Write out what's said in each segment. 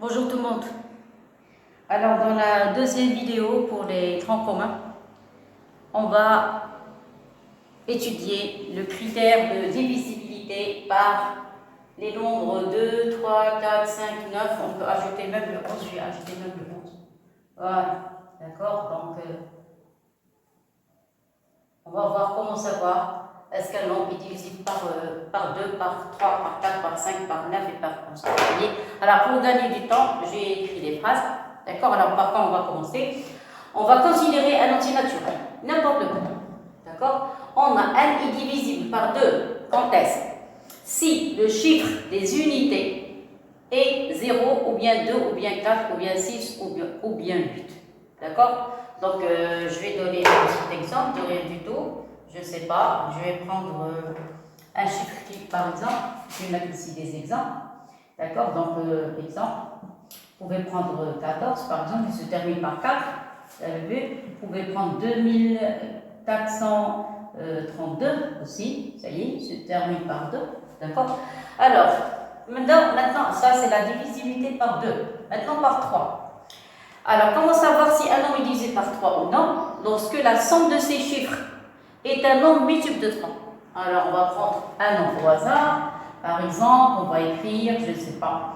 Bonjour tout le monde. Alors dans la deuxième vidéo pour les troncs communs, on va étudier le critère de divisibilité par les nombres 2, 3, 4, 5, 9. On peut ajouter même le 11, je vais ajouter même le 11. Voilà, d'accord. Donc on va voir comment savoir est-ce qu'un nombre est divisible par 2, par 3, par 4, par 5, par 9 et par 11. Alors pour gagner du temps, j'ai écrit des phrases. D'accord. Alors par quoi on va commencer? On va considérer un entier naturel, n'importe lequel. D'accord. On a n est divisible par 2. Quand est-ce? Si le chiffre des unités est 0, ou bien 2, ou bien 4, ou bien 6, ou bien 8. D'accord. Donc, je vais donner un petit exemple de rien du tout. Je ne sais pas, je vais prendre un chiffre qui, par exemple, je vais mettre ici des exemples. D'accord. Donc, exemple, vous pouvez prendre 14, par exemple, qui se termine par 4. Vous avez vu, vous pouvez prendre 2432 aussi, ça y est, se termine par 2. D'accord. Alors, maintenant, ça c'est la divisibilité par 2. Maintenant par 3. Alors, comment savoir si un nombre est divisé par 3 ou non? Lorsque la somme de ces chiffres est un nombre multiple de 3. Alors, on va prendre un nombre au hasard. Par exemple, on va écrire, je ne sais pas,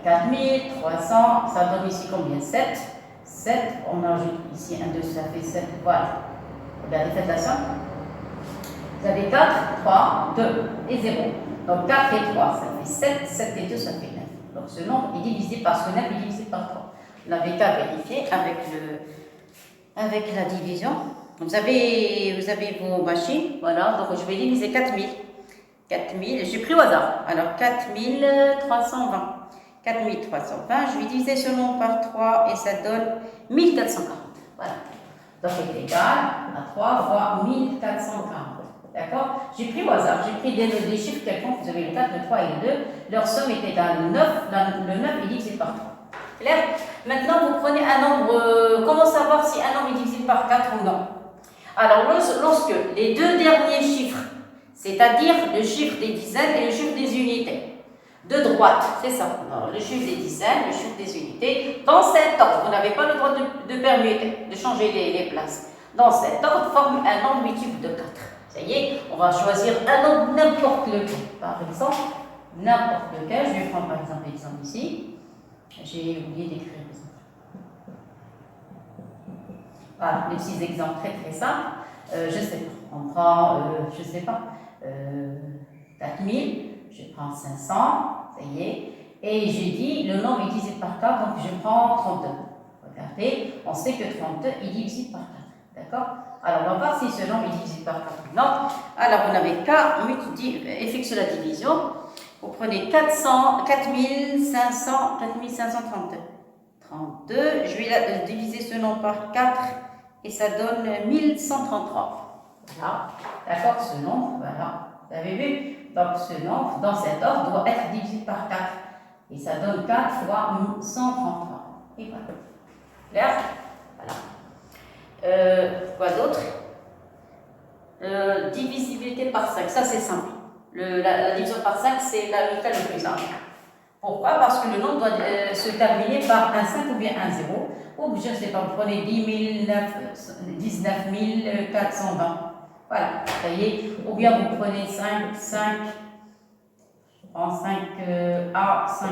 4300, ça donne ici combien? 7. 7, on ajoute ici un 2, ça fait 7, voilà. Regardez, faites la somme. Vous avez 4, 3, 2 et 0. Donc 4 et 3, ça fait 7, 7 et 2, ça fait 9. Donc ce nombre est divisé par ce 9 est divisé par 3. Vous n'avez qu'à vérifier avec la division. Vous avez vos machines, voilà, donc je vais diviser 4000. 4000, j'ai pris au hasard. Alors 4320. 4320, je vais diviser ce nombre par 3 et ça donne 1440. Voilà. Donc c'est égal à 3 fois 1440. D'accord. J'ai pris au hasard, j'ai pris des chiffres quelconques, vous avez le 4, le 3 et le 2. Leur somme est égale à 9, le 9 est divisé par 3. Clair? Maintenant, vous prenez un nombre, comment savoir si un nombre est divisé par 4 ou non? Alors, lorsque les deux derniers chiffres, c'est-à-dire le chiffre des dizaines et le chiffre des unités, de droite, c'est ça, alors, le chiffre des dizaines, le chiffre des unités, dans cet ordre, vous n'avez pas le droit de permuter, de changer les places. Dans cet ordre, forme un nombre multiple de 4. Ça y est, on va choisir un nombre n'importe lequel. Par exemple, n'importe lequel, je vais prendre par exemple l'exemple ici. J'ai oublié d'écrire l'exemple. Voilà, des petits exemples très très simples. Je sais pas, on prend, je sais pas, 4000, je prends 500, ça y est, et j'ai dit le nombre est divisé par 4, donc je prends 32. Regardez, on sait que 32 est divisé par 4, d'accord? Alors on va voir si ce nombre est divisé par 4 ou non. Alors vous n'avez qu'à effectuer la division. Vous prenez 4532. 32, je vais diviser ce nombre par 4 et ça donne 1133. Voilà, d'accord, ce nombre, voilà, vous avez vu? Donc ce nombre, dans cet ordre, doit être divisé par 4. Et ça donne 4 fois 1133. Et voilà. Clair? Voilà. Quoi d'autre? Divisibilité par 5, ça c'est simple. La division par 5, c'est le cas le plus simple. Pourquoi? Parce que le nombre doit se terminer par un 5 ou bien un 0. Ou je ne sais pas, vous prenez 19 420. Voilà, ça y est. Ou bien vous prenez 5 en 5A, 5.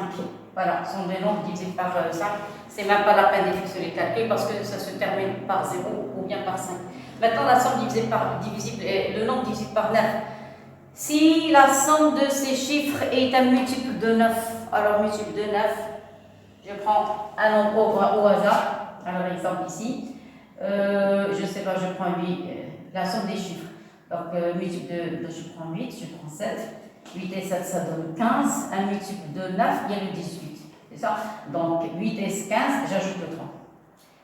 Voilà, ce sont des nombres divisés par 5. C'est même pas la peine d'effectuer les calculs parce que ça se termine par 0 ou bien par 5. Maintenant, la somme le nombre divisé par 9. Si la somme de ces chiffres est un multiple de 9, alors multiple de 9, je prends un nombre au hasard. Alors, exemple ici, je ne sais pas, je prends 8, la somme des chiffres. Donc, multiple de, je prends 8, je prends 7. 8 et 7, ça donne 15. Un multiple de 9, il y a le 18. C'est ça? Donc, 8 et 15, j'ajoute le 3.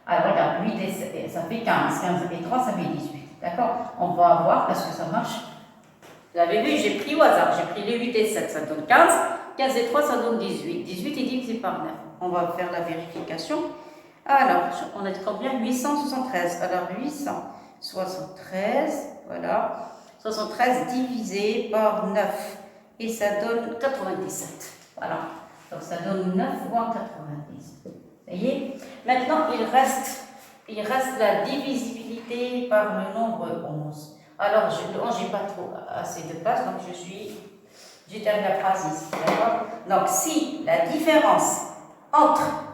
Alors, regarde, 8 et 7, ça fait 15. 15 et 3, ça fait 18. D'accord? On va voir parce que ça marche. Vous avez vu, j'ai pris au hasard. J'ai pris les 8 et 7, ça donne 15. 15 et 3, ça donne 18. 18 est divisé par 9. On va faire la vérification. Alors, on a dit combien? 873. Alors, 873, voilà. 73 divisé par 9. Et ça donne 97. Voilà. Donc ça donne 9 fois 90. Vous voyez? Maintenant, il reste la divisibilité par le nombre 11. Alors, le 11, je n'ai pas trop assez de place, donc je termine la phrase ici. D'accord? Donc, si la différence entre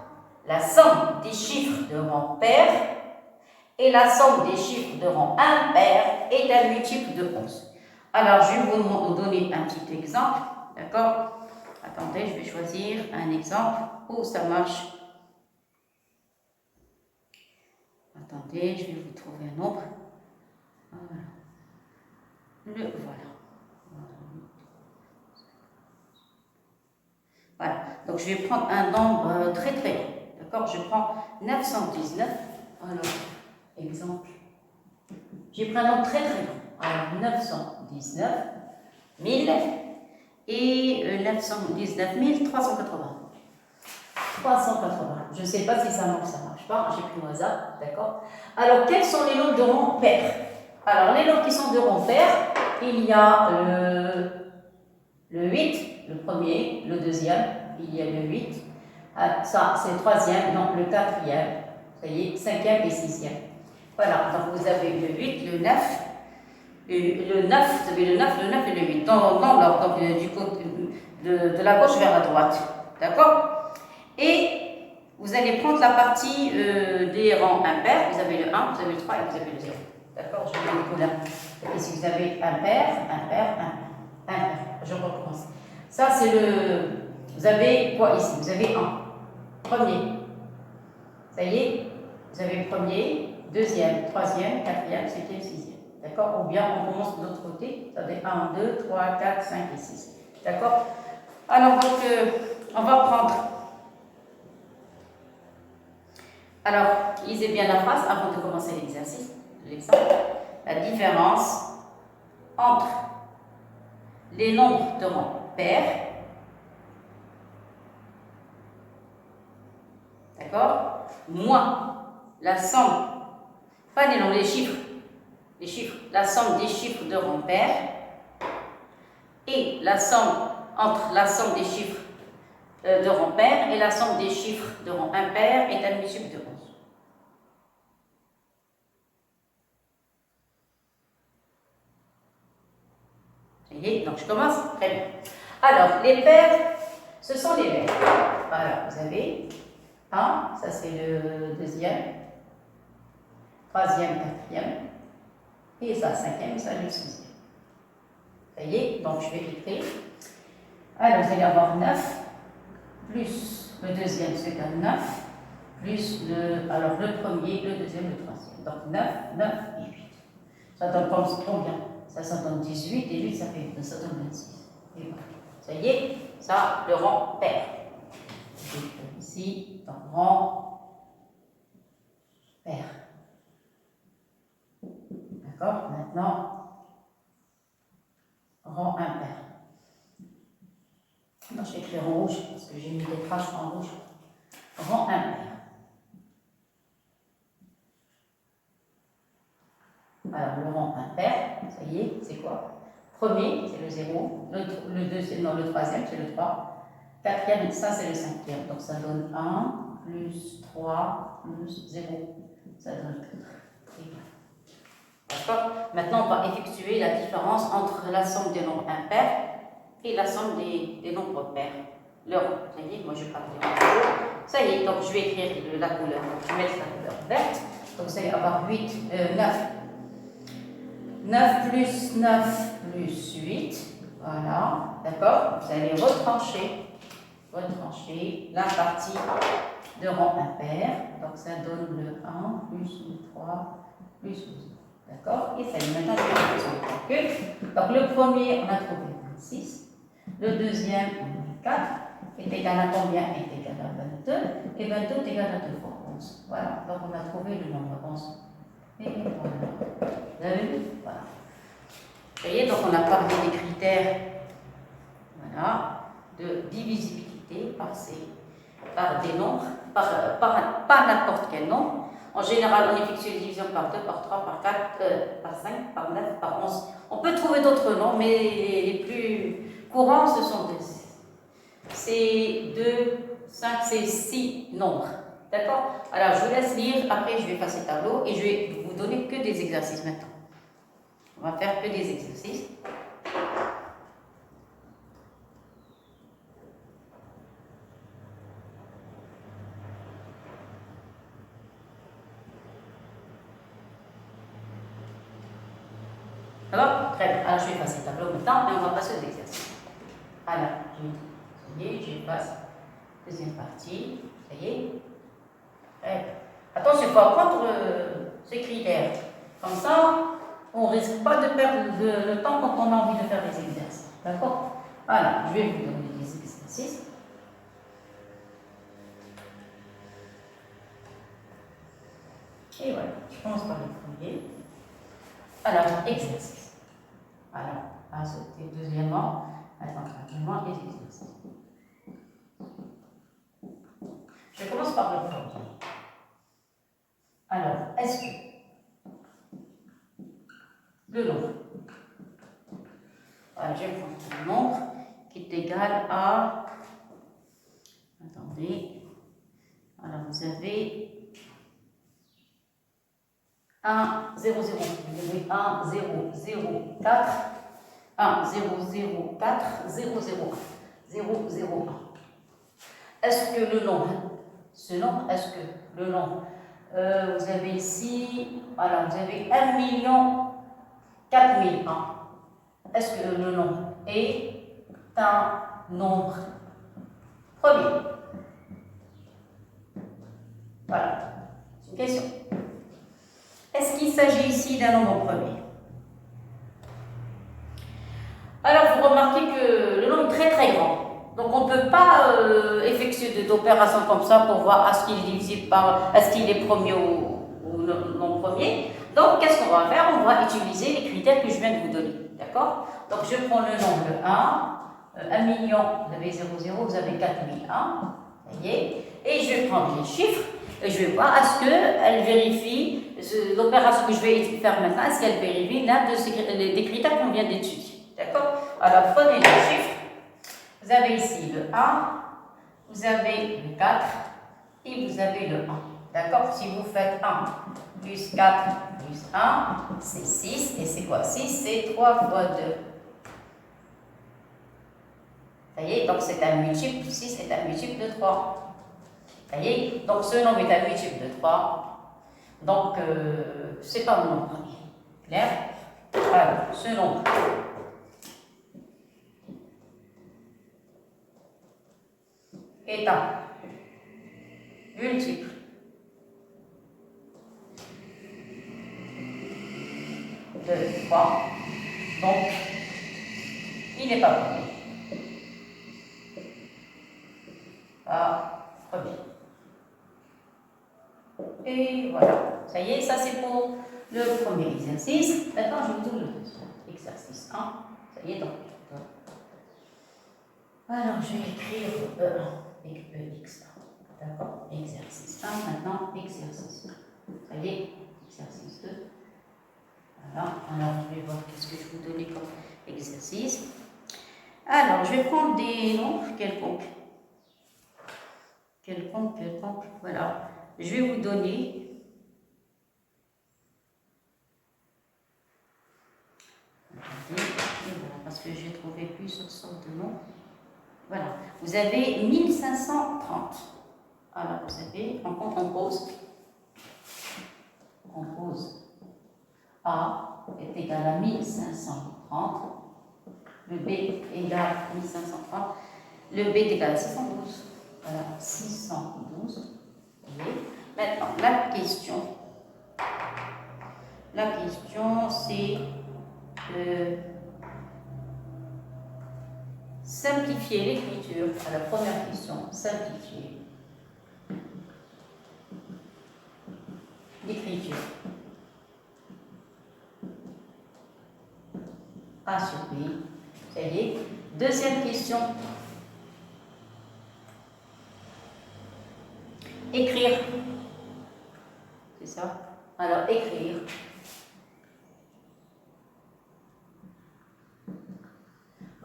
la somme des chiffres de rang pair et la somme des chiffres de rang impair est un multiple de 11. Alors, je vais vous donner un petit exemple. D'accord? Attendez, je vais choisir un exemple où ça marche. Attendez, je vais vous trouver un nombre. Voilà. Voilà. Voilà. Donc, je vais prendre un nombre très très long. D'accord? Je prends 919. Alors, exemple. J'ai pris un nombre très très long. Alors, 919 000 et 919 380. 380. Je ne sais pas si ça marche, pas. J'ai pris au hasard, d'accord? Alors, quels sont les nombres de rang pair? Alors, les nombres qui sont de rang pair, il y a le 8, le premier, le deuxième, il y a le 8. Ah, ça, c'est le troisième, non, le quatrième, ça y est, cinquième et sixième. Voilà, donc vous avez le 8, le 9, le 9, vous avez le 9 et le 8, dans l'ordre, donc du côté de la gauche vers la droite, d'accord? Et vous allez prendre la partie des rangs impairs, vous avez le 1, vous avez le 3 et vous avez le 0. D'accord? Je vais les couleurs. Ici, vous avez impair. Je recommence. Ça, c'est le... Vous avez quoi ici? Vous avez 1. Premier. Ça y est? Vous avez le premier, deuxième, troisième, quatrième, cinquième, sixième. D'accord? Ou bien on commence de l'autre côté. Vous avez 1, 2, 3, 4, 5 et 6. D'accord? Alors, donc, on va prendre... Alors, lisez bien la phrase avant de commencer l'exercice. L'exemple. La différence entre les nombres de rang pair, d'accord, moins la somme, pas les nombres, les chiffres, la somme des chiffres de rang pair et la somme entre la somme des chiffres de rang pair et la somme des chiffres de rang impair est un multiple de 11. Donc je commence. Très bien. Alors, les paires, ce sont les lettres. Voilà, vous avez 1, ça c'est le deuxième, troisième, quatrième, et ça, cinquième, ça le sixième. Ça y est, donc je vais écrire. Alors, vous allez avoir 9, plus le deuxième, c'est un 9, plus le premier, le deuxième, le troisième. Donc 9, 9 et 8. Ça donne combien? Ça donne 18 et 8, ça donne 26. Et voilà. Ça y est, ça, le rang pair. Ici, donc rang pair. D'accord? Maintenant, rang impair. Non, je vais écrire en rouge parce que j'ai mis des traces en rouge. Rang impair. Alors, le rang impair, ça y est, c'est quoi? Premier, c'est le 0. Le deuxième, non, le troisième, c'est le 3. Quatrième, ça, c'est le cinquième. Donc, ça donne 1, plus 3, plus 0. Ça donne 4. D'accord? Maintenant, on va effectuer la différence entre la somme des nombres impairs et la somme des nombres pairs. Le rang. Ça y est, moi, je parle des nombres. Ça y est, donc, je vais écrire la couleur. Je vais mettre la couleur verte. Donc, vous allez avoir 9. 9 plus 9 plus 8, voilà, d'accord? Vous allez retrancher la partie de rang impair, donc ça donne le 1 plus le 3 plus le 0, d'accord? Et ça y est, maintenant je vais faire le calcul. Donc le premier, on a trouvé 26, le deuxième, on a 4, est égal à combien? Est égal à 22, et 22 est égal à 2 fois 11, voilà, donc on a trouvé le nombre 11. Et voilà. Vous avez vu? Voilà. Vous voyez, donc on a parlé des critères, voilà, de divisibilité par des nombres, par n'importe quel nombre. En général, on effectue les divisions par 2, par 3, par 4, par 5, par 9, par 11. On peut trouver d'autres nombres, mais les plus courants, ce sont c'est 2, 5, c'est 6 nombres. D'accord? Alors, je vous laisse lire, après je vais passer le tableau et je vais vous donner que des exercices maintenant. On va faire que des exercices. Alors, très bien. Alors, je vais passer le tableau maintenant et on va passer aux exercices. Alors, je passe deuxième partie. Ça y est. Attention, il faut apprendre ces critères. Comme ça, on ne risque pas de perdre le temps quand on a envie de faire des exercices. D'accord? Voilà, je vais vous donner des exercices. Et voilà, je commence par le premier. Alors, exercice. Alors, à sauter deuxièmement, maintenant, troisièmement, et exercice. Je commence par le premier. Alors, est-ce que le nombre, voilà, je vais prendre un nombre qui est égal à, attendez, alors vous avez 1, 0, 0, vous avez 1, 0, 0, 4, 1, 0, 0, 4, 0, 0, 0, 0, 1. Est-ce que le nombre, ce nombre, est-ce que le nombre, vous avez ici, voilà, vous avez 1 million 4001. Est-ce que le nombre est un nombre premier? Voilà, c'est une question. Est-ce qu'il s'agit ici d'un nombre premier? Alors, vous remarquez que le nombre est très très grand. Donc, on ne peut pas effectuer d'opération comme ça pour voir est-ce qu'il est divisible par, est-ce qu'il est premier ou non premier. Donc, qu'est-ce qu'on va faire? On va utiliser les critères que je viens de vous donner. D'accord? Donc, je prends le nombre 1 million, vous avez 0, 0, vous avez 4001. Voyez? Et je vais prendre les chiffres et je vais voir est-ce qu'elle vérifie l'opération que je vais faire maintenant, est-ce qu'elle vérifie l'un des critères qu'on vient d'étudier. D'accord? Alors, prenez les chiffres. Vous avez ici le 1, vous avez le 4 et vous avez le 1. D'accord? Si vous faites 1 plus 4 plus 1, c'est 6. Et c'est quoi? 6, c'est 3 fois 2. Vous voyez? Donc, c'est un multiple. 6 est un multiple de 3. Vous voyez? Donc, ce nombre est un multiple de 3. Donc, c'est pas mon nombre premier. Clair? Alors, ce nombre est un multiple de 3. Donc, il n'est pas premier. Pas premier. Et voilà. Ça y est, ça c'est pour le premier exercice. Maintenant, je vous donne le deuxième exercice 1. Ça y est, donc. Alors, je vais écrire EX. D'accord? Exercice 1. Maintenant, exercice 2. Ça y est, exercice 2. Voilà. Alors, je vais voir qu'est-ce que je vous donner comme exercice. Alors, je vais prendre des nombres quelconques. Quelconque. Voilà. Je vais vous donner. Voilà, parce que j'ai trouvé plusieurs sortes de noms. Voilà. Vous avez 1530. Alors, vous avez, on compose. On pose A est égal à 1530. Le B égale à 1530. Le B est égal à 612. Voilà, 612. Maintenant, la question c'est simplifier l'écriture. À la première question, simplifier l'écriture. A sur B. Ça y est. Deuxième question. Écrire. C'est ça? Alors, écrire.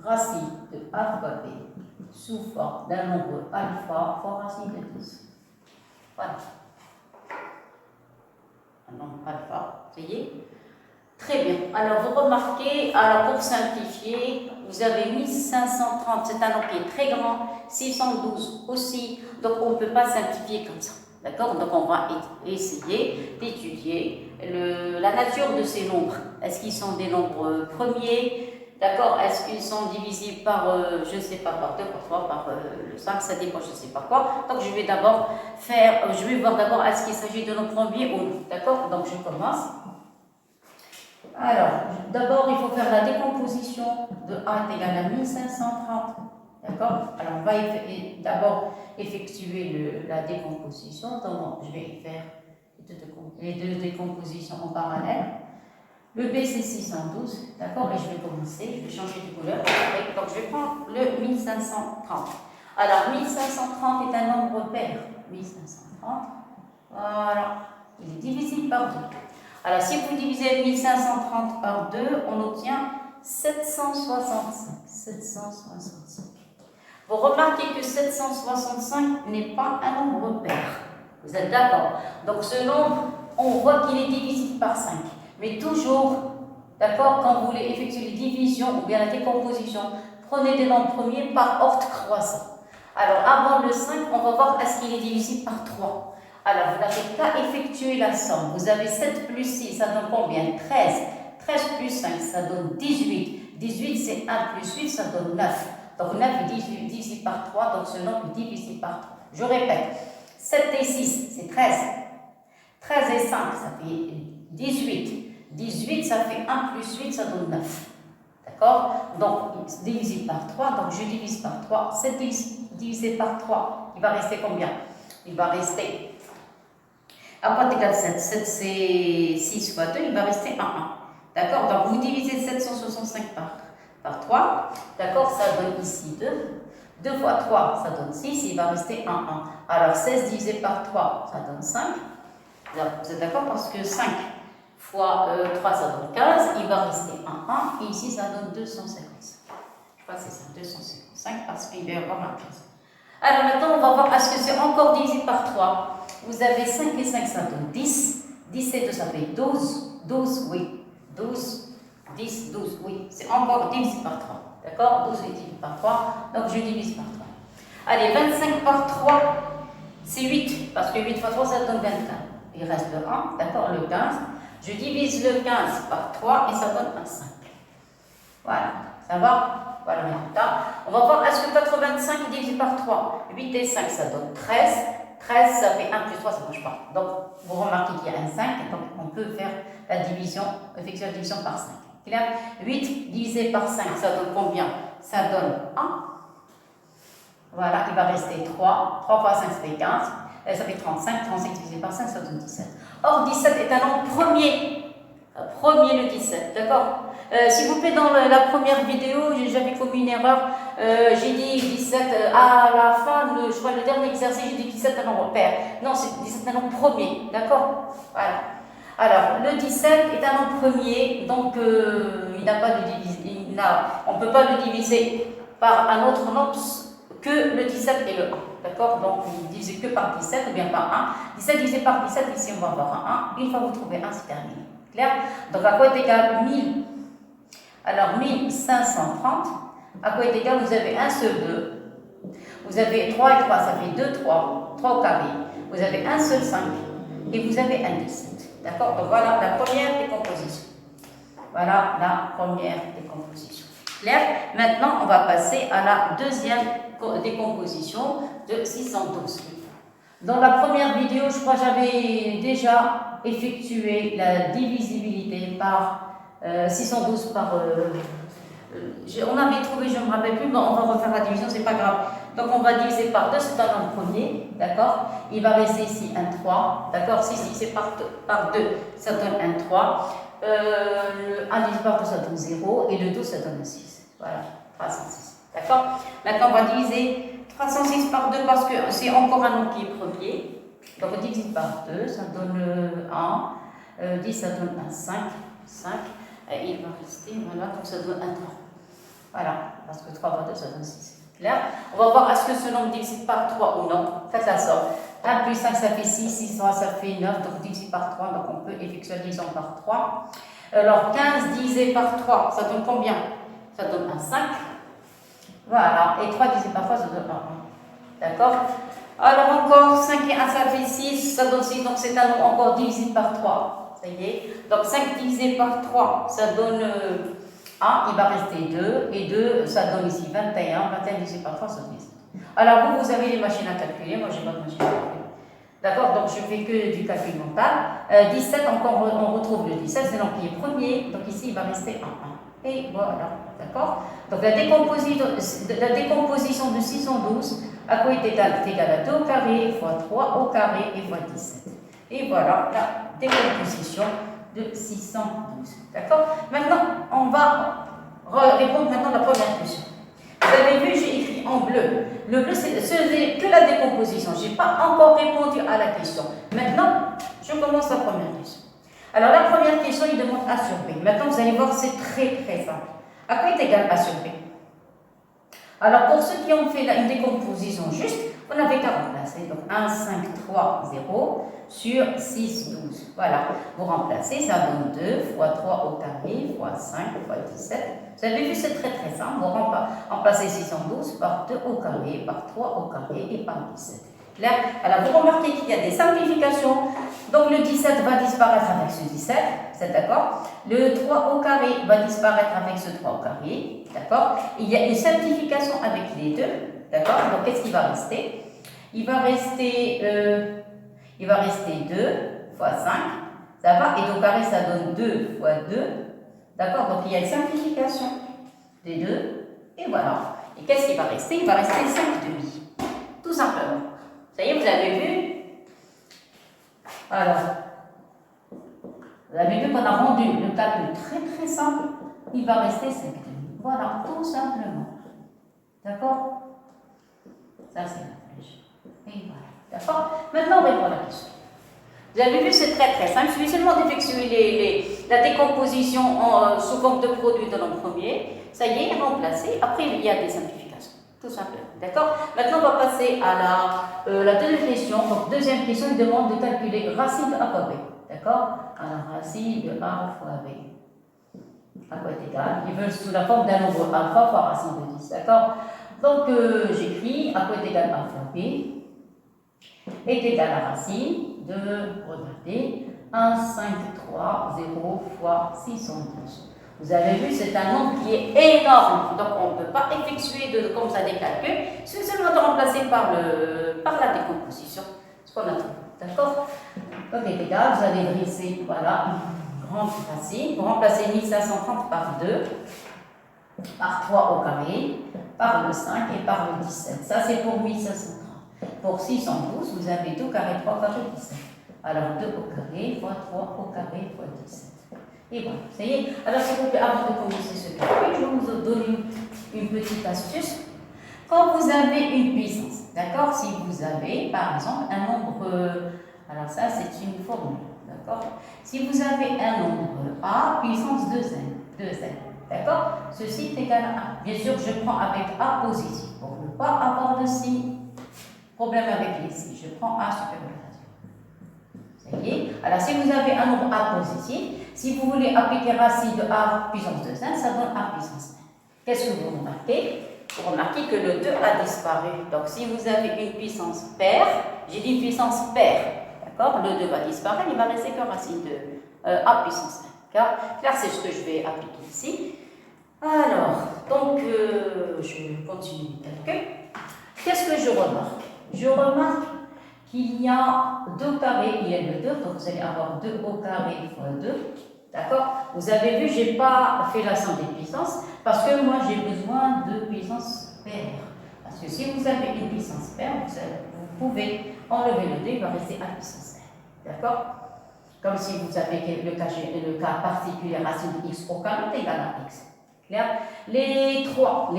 Racine de A fois B sous forme d'un nombre alpha fois racine de 10. Voilà. Un nombre alpha, vous voyez? Très bien. Alors, vous remarquez, alors pour simplifier, vous avez 1530, c'est un nombre qui est très grand, 612 aussi, donc on ne peut pas simplifier comme ça. D'accord? Donc, on va essayer d'étudier la nature de ces nombres. Est-ce qu'ils sont des nombres premiers? D'accord? Est-ce qu'ils sont divisibles par, je ne sais pas, par 2, par 3, par le 5, ça dépend, je ne sais pas quoi. Donc, je vais d'abord je vais voir d'abord est-ce qu'il s'agit de nombres premiers ou non. D'accord? Donc, je commence. Alors, d'abord, il faut faire la décomposition de A est égal à 1530. D'accord? Alors, on va d'abord effectuer la décomposition. Donc, je vais faire les deux décompositions en parallèle. Le B, c'est 612. D'accord? Et je vais commencer. Je vais changer de couleur. Donc, je vais prendre le 1530. Alors, 1530 est un nombre pair. 1530. Voilà. Il est divisible par 2. Alors, si vous divisez 1530 par 2, on obtient 765. 765. Vous remarquez que 765 n'est pas un nombre pair. Vous êtes d'accord? Donc, ce nombre, on voit qu'il est divisible par 5. Mais toujours, d'accord, quand vous voulez effectuer les divisions ou bien la décomposition, prenez des nombres premiers par ordre croissant. Alors, avant le 5, on va voir est-ce qu'il est divisible par 3. Alors, vous n'avez qu'à effectuer la somme. Vous avez 7 plus 6, ça donne combien? 13. 13 plus 5, ça donne 18. 18, c'est 1 plus 8, ça donne 9. Donc, 9 est divisible par 3, donc ce nombre est divisible par 3. Je répète, 7 et 6, c'est 13. 13 et 5, ça fait 18. 18, ça fait 1 plus 8, ça donne 9. D'accord? Donc, divisible par 3, donc je divise par 3. 7 divisé par 3, il va rester combien? Il va rester... À quoi est égal 7? 7 c'est 6 fois 2, il va rester 1, 1. D'accord? Donc vous divisez 765 par 3. D'accord? Ça donne ici 2. 2 fois 3, ça donne 6, il va rester 1, 1. Alors 16 divisé par 3, ça donne 5. Vous êtes d'accord? Parce que 5 fois 3, ça donne 15, il va rester 1, 1. Et ici, ça donne 255. Je crois que c'est ça, 255, parce qu'il va y avoir un 15. Alors maintenant, on va voir, est-ce que c'est encore divisé par 3? Vous avez 5 et 5, ça donne 10. 10 et 2, ça fait 12. 12, oui. 12, 10, 12, oui. C'est encore divisé par 3. D'accord? 12 est divisé par 3. Donc, je divise par 3. Allez, 25 par 3, c'est 8. Parce que 8 fois 3, ça donne 24. Il reste le 1. D'accord? Le 15. Je divise le 15 par 3 et ça donne un 5. Voilà. Ça va? Voilà, maintenant. On va voir, est-ce que 85 est divisé par 3? 8 et 5, ça donne 13. 13, ça fait 1 plus 3, ça ne bouge pas. Donc, vous remarquez qu'il y a un 5, donc on peut faire la division, effectuer la division par 5. Clair? 8 divisé par 5, ça donne combien? Ça donne 1. Voilà, il va rester 3. 3 fois 5, ça fait 15. Ça fait 35. 35 divisé par 5, ça donne 17. Or, 17 est un nombre premier. Premier, le 17, d'accord? S'il vous plaît, dans la première vidéo, j'avais commis une erreur. J'ai dit 17 à la fin, je crois le dernier exercice, j'ai dit 17 un nombre pair. Non, c'est 17 un nombre premier, d'accord? Voilà. Alors, le 17 est un nombre premier, donc il n'a pas de division. On ne peut pas le diviser par un autre nombre que le 17 et le 1. D'accord? Donc, il ne divise que par 17 ou bien par 1. 17 divisé par 17, ici on va avoir un 1. Une fois que vous trouvez 1, c'est terminé. Clair? Donc, à quoi est égal 1000? Alors, 1530, à quoi est égal? Vous avez un seul 2. Vous avez 3 et 3, ça fait 2, 3. 3 au carré. Vous avez un seul 5. Et vous avez un 17. D'accord? Donc, voilà la première décomposition. Voilà la première décomposition. Clair? Maintenant, on va passer à la deuxième décomposition de 612. Dans la première vidéo, je crois que j'avais déjà effectué la divisibilité par 612 par... on avait trouvé, je ne me rappelle plus, mais on va refaire la division, c'est pas grave. Donc on va diviser par 2, c'est un nombre premier, d'accord? Il va rester ici un 3, d'accord? Si divisé par 2, ça donne un 3. 1 divisé par 2, ça donne 0, et le 12, ça donne un 6. Voilà, 306. D'accord? Maintenant, on va diviser 306 par 2 parce que c'est encore un nombre qui est premier. Donc, on divise par 2, ça donne 1. 10, ça donne un 5. 5. Et il va rester, voilà, donc ça donne un 3. Voilà, parce que 3 par 2, ça donne 6. Clair? On va voir est-ce que ce nombre divise par 3 ou non. Faites la somme. 1 plus 5, ça fait 6. 6 fois, ça fait 9. Donc, divisé par 3. Donc, on peut effectuer la division par 3. Alors, 15 divisé par 3, ça donne combien? Ça donne un 5. Voilà. Et 3 divisé par 3, ça donne un 1. D'accord? Alors, encore 5 et 1, ça fait 6. Ça donne 6. Donc, c'est un nombre encore divisé par 3. Ça y est. Donc, 5 divisé par 3, ça donne 1. Il va rester 2. Et 2, ça donne ici 21. 21 divisé par 3, ça donne 17. Alors, vous avez les machines à calculer. Moi, je n'ai pas de machine à calculer. D'accord? Donc, je fais que du calcul mental. 17, encore, on retrouve le 17. C'est donc qui est premier. Donc, ici, il va rester 1. Et voilà. D'accord? Donc, la décomposition de 612, à quoi est égal? C'est égal à 2 au carré fois 3 au carré et fois 17. Et voilà la décomposition de 612. D'accord? Maintenant, on va répondre maintenant à la première question. Vous avez vu, j'ai écrit en bleu. Le bleu, c'est que la décomposition. Je n'ai pas encore répondu à la question. Maintenant, je commence la première question. Alors, la première question, il demande A sur B. Maintenant, vous allez voir, c'est très simple. À quoi est égal A sur B? Alors, pour ceux qui ont fait une décomposition juste, on n'avait qu'à remplacer. Donc, 1, 5, 3, 0 sur 6, 12. Voilà. Vous remplacez, ça donne 2 fois 3 au carré fois 5 fois 17. Vous avez vu, c'est très simple. Vous remplacez 612 par 2 au carré, par 3 au carré et par 17. Clair? Alors, vous remarquez qu'il y a des simplifications. Donc, le 17 va disparaître avec ce 17. C'est d'accord? Le 3 au carré va disparaître avec ce 3 au carré. D'accord? Il y a une simplification avec les deux. D'accord? Donc, qu'est-ce qui va rester? Il va rester 2 fois 5. Ça va? Et au carré, ça donne 2 fois 2. D'accord? Donc, il y a une simplification des deux. Et voilà. Et qu'est-ce qui va rester? Il va rester 5 demi. Tout simplement. Ça y est, vous avez vu? Alors, vous avez vu qu'on a rendu le calcul très simple. Il va rester 5 demi. Voilà, tout simplement. D'accord? Ça, c'est la flèche. Et voilà. D'accord? Maintenant, on répond à la question. Vous avez vu, c'est très simple. Il suffit seulement d'effectuer la décomposition sous forme de produit de l'an premier. Ça y est, remplacé. Après, il y a des simplifications. Tout simplement. D'accord? Maintenant, on va passer à la deuxième question. Donc, deuxième question, il demande de calculer racine de A fois B. D'accord? Alors, racine de A fois B. À quoi est égal? Ils veulent sous la forme d'un nombre alpha fois racine de 10. D'accord? Donc, j'écris à quoi est égal A fois B est égal à racine de, regardez, 1, 5, 3, 0 fois 612. Vous avez vu, c'est un nombre qui est énorme. Donc, on ne peut pas effectuer comme ça des calculs. Il suffit seulement de remplacer par la décomposition. Ce qu'on a trouvé. D'accord? Donc, est égal, vous allez dresser, voilà, une grande racine. Vous remplacez 1530 par 2, par 3 au carré, par le 5 et par le 17. Ça, c'est pour 1530. Pour 612, vous avez 2 carré 3 carré 17. Alors 2 au carré fois 3 au carré fois 17. Et voilà, ça y est. Alors s'il vous plaît, avant de commencer ce calcul, je vais vous donner une petite astuce. Quand vous avez une puissance, d'accord? Si vous avez par exemple un nombre, alors ça c'est une formule, d'accord? Si vous avez un nombre A puissance 2n, d'accord? Ceci est égal à 1. Bien sûr, je prends avec A positif pour ne pas avoir de signe. Problème avec les signes, je prends A supérieur à 0. Ça y est. Alors, si vous avez un nombre A positif, si vous voulez appliquer racine de A puissance 2n, ça donne A puissance n. Qu'est-ce que vous remarquez? Vous remarquez que le 2 a disparu. Donc, si vous avez une puissance paire, j'ai dit puissance paire, d'accord? Le 2 va disparaître, il va rester que racine de A puissance n. Car là, c'est ce que je vais appliquer ici. Alors, donc, je continue le calcul. Qu'est-ce que je remarque? Je remarque qu'il y a 2 carrés, il y a le 2, donc vous allez avoir 2 au carré fois 2. D'accord? Vous avez vu, je n'ai pas fait la somme des puissances parce que moi j'ai besoin de puissance paire. Parce que si vous avez une puissance paire, vous pouvez enlever le 2, il va rester à puissance paire. D'accord? Comme si vous avez le cas particulier, racine de x au carré est égal à x. Les 3,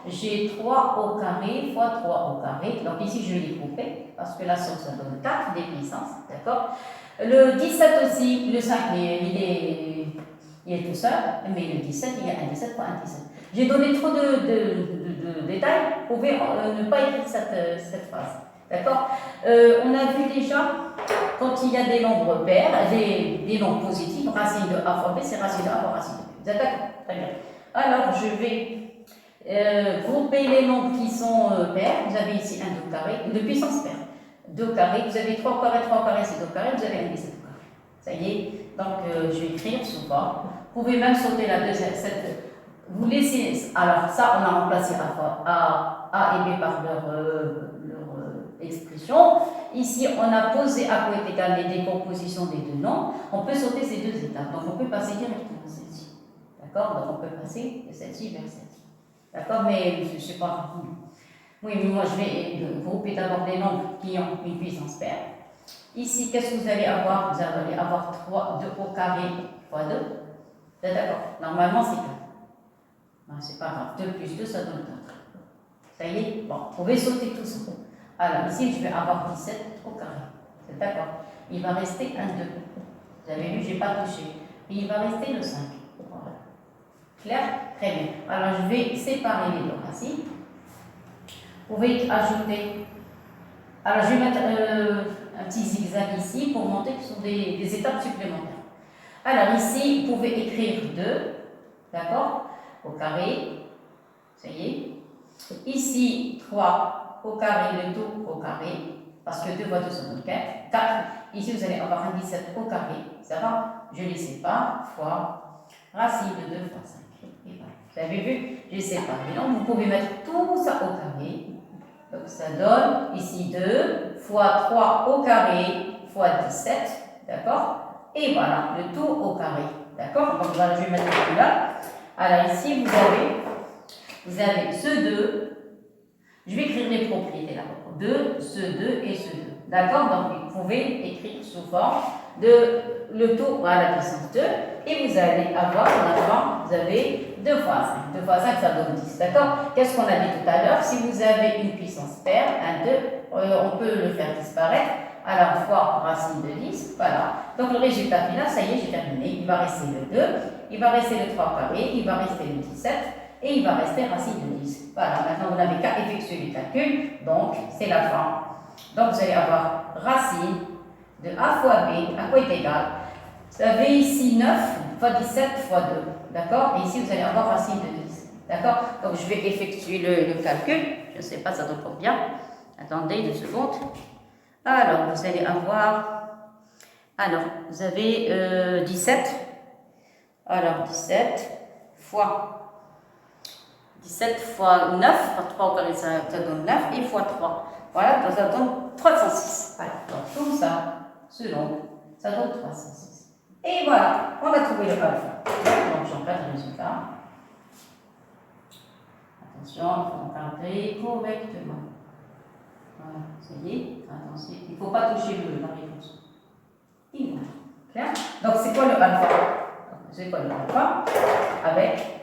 j'ai 3 au carré fois 3 au carré. Donc ici, je vais les couper parce que la somme, ça donne 4 des puissances. D'accord? Le 17 aussi, le 5, il est tout seul, mais le 17, il y a un 17 fois un 17. J'ai donné trop de de détails, vous pouvez ne pas écrire cette phrase. D'accord. On a vu déjà, quand il y a des nombres pairs, des nombres positifs, racine de a fois b, c'est racine de a fois racine de b. Vous êtes d'accord? Très bien. Alors, je vais grouper les nombres qui sont pairs. Vous avez ici un 2 au carré, de puissance paire. 2 au carré, vous avez 3 au carré, 3 au carré, c'est 2 au carré, vous avez un 17 au carré. Ça y est. Donc, je vais écrire souvent. Vous pouvez même sauter la deuxième. Vous laissez. Alors, ça, on a remplacé A et B par leur expression. Ici, on a posé à quoi est égal les décompositions des deux nombres. On peut sauter ces deux étapes. Donc, on peut passer directement à celle-ci. D'accord? Donc, on peut passer de celle-ci vers celle-ci. D'accord? Mais je ne sais pas. Oui, mais moi, je vais grouper d'abord les nombres qui ont une puissance paire. Ici, qu'est-ce que vous allez avoir? Vous allez avoir 2 au carré fois 2. D'accord? Normalement, c'est 4. Non, c'est pas grave. 2 plus 2, ça donne 4. Ça y est? Bon, vous pouvez sauter tout ça. Alors, ici, je vais avoir 17 au carré. C'est d'accord? Il va rester un 2. Vous avez vu, je n'ai pas touché. Et il va rester le 5. Voilà. Clair? Très bien. Alors, je vais séparer les deux racines. Vous pouvez ajouter. Alors, je vais mettre un petit zigzag ici pour montrer que ce sont des étapes supplémentaires. Alors, ici, vous pouvez écrire 2. D'accord? Au carré. Ça y est. Ici, 3. Au carré, le tout au carré, parce que 2 fois 2, ça donne 4. Ici, vous allez avoir un 17 au carré, ça va? Je les sépare, fois racine de 2 fois 5. Et voilà. Vous avez vu? J'ai séparé. Donc, vous pouvez mettre tout ça au carré. Donc, ça donne ici 2 fois 3 au carré fois 17. D'accord? Et voilà, le tout au carré. D'accord? Donc, voilà, je vais mettre celui-là. Alors, ici, vous avez ce 2. Je vais écrire les propriétés là. 2, ce 2 et ce 2. D'accord? Donc, vous pouvez écrire sous forme de le tout à la puissance 2. Et vous allez avoir, maintenant, vous avez 2 fois 5. 2 fois 5, ça donne 10. D'accord? Qu'est-ce qu'on a dit tout à l'heure? Si vous avez une puissance paire, 1, 2, on peut le faire disparaître. Alors, fois racine de 10. Voilà. Donc, le résultat final, ça y est, j'ai terminé. Il va rester le 2. Il va rester le 3 carré. Il va rester le 17. Et il va rester racine de 10. Voilà, maintenant vous n'avez qu'à effectuer les calculs, donc c'est la fin. Donc vous allez avoir racine de a fois b, à quoi est égal? Vous avez ici 9 fois 17 fois 2, d'accord? Et ici vous allez avoir racine de 10, d'accord? Donc je vais effectuer le calcul, je ne sais pas, ça donne combien. Attendez 2 secondes. Alors vous allez avoir, vous avez 17, alors 17 fois 17 fois 9, par 3 au carré, ça donne 9, et fois 3. Voilà, donc ça donne 306. Voilà, donc tout ça, selon, ça donne 306. Et voilà, on a trouvé le alpha. Donc j'encadre le résultat. Attention, il faut encadrer correctement. Voilà, ça y est, attention, il ne faut pas toucher la réponse. Et voilà, clair? Donc c'est quoi le alpha? C'est quoi le alpha? Avec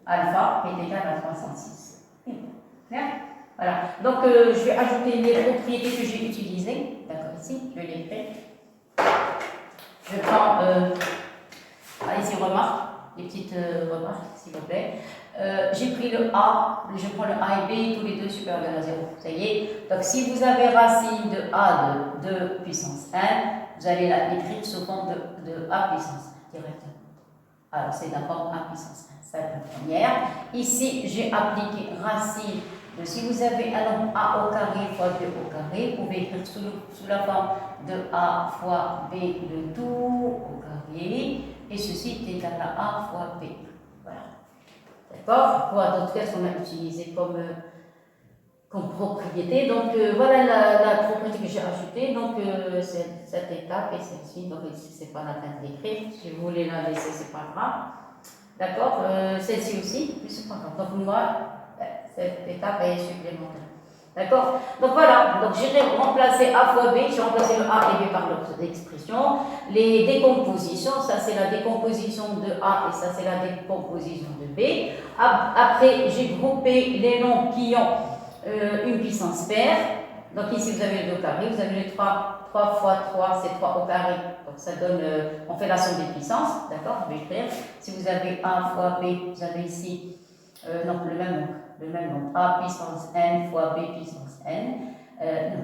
alpha est égal à 306. Clair? Voilà. Donc, je vais ajouter les propriétés que j'ai utilisées. D'accord, ici, je vais les faire. Je prends, ici, remarque, les petites remarques, s'il vous plaît. J'ai pris le A, je prends le A et B, tous les deux supérieurs à 0. Ça y est. Donc, si vous avez racine de A de 2 puissance 1, vous allez l'écrire sous forme de A puissance 1 directement. Alors, c'est la forme A puissance 1. C'est la première. Ici, j'ai appliqué racine de, si vous avez un nombre A au carré fois 2 au carré, vous pouvez écrire sous la forme de A fois B le tout au carré, et ceci est égal à A fois B. Voilà. D'accord? Quoi d'autre qu'est-ce qu'on a utilisé comme propriété? Donc, voilà la propriété que j'ai ajoutée. Donc, cette étape et celle-ci. Donc, ici, c'est pas la peine d'écrire. Si vous voulez la laisser, c'est pas grave. D'accord? Celle-ci aussi, mais c'est pas grave. Donc, moi, cette étape est supplémentaire. D'accord? Donc, voilà. Donc, j'ai remplacé A fois B. J'ai remplacé le A et B par l'autre expression. Les décompositions, ça, c'est la décomposition de A et ça, c'est la décomposition de B. Après, j'ai groupé les nombres qui ont une puissance paire. Donc, ici, vous avez le 2 carré. Vous avez le 3 fois 3, c'est 3 au carré. Donc, ça donne, on fait la somme des puissances. D'accord? Je vais écrire. Si vous avez A fois B, vous avez ici Non, le même nombre. Le même nombre. A puissance n fois B puissance n. Non.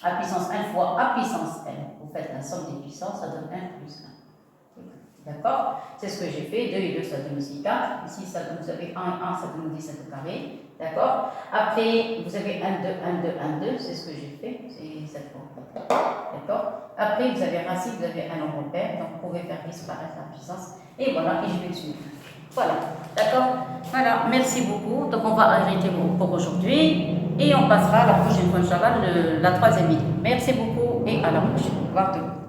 A puissance 1 fois A puissance n. Vous faites la somme des puissances, ça donne 1 plus 1. D'accord? C'est ce que j'ai fait. 2 et 2, ça donne aussi 4. Ici, ça donne, vous avez 1 et 1, ça donne 17 au carré. D'accord? Après, vous avez 1, 2, 1, 2, 1, 2. C'est ce que j'ai fait. C'est cette forme. D'accord? Après, vous avez racine, vous avez un nombre pair. Donc, vous pouvez faire disparaître la puissance. Et voilà, et je vais suivre. Voilà. D'accord? Voilà. Merci beaucoup. Donc, on va arrêter pour aujourd'hui. Et on passera à la prochaine fois, Inch'Allah, la troisième vidéo. Merci beaucoup et à la prochaine. Au revoir.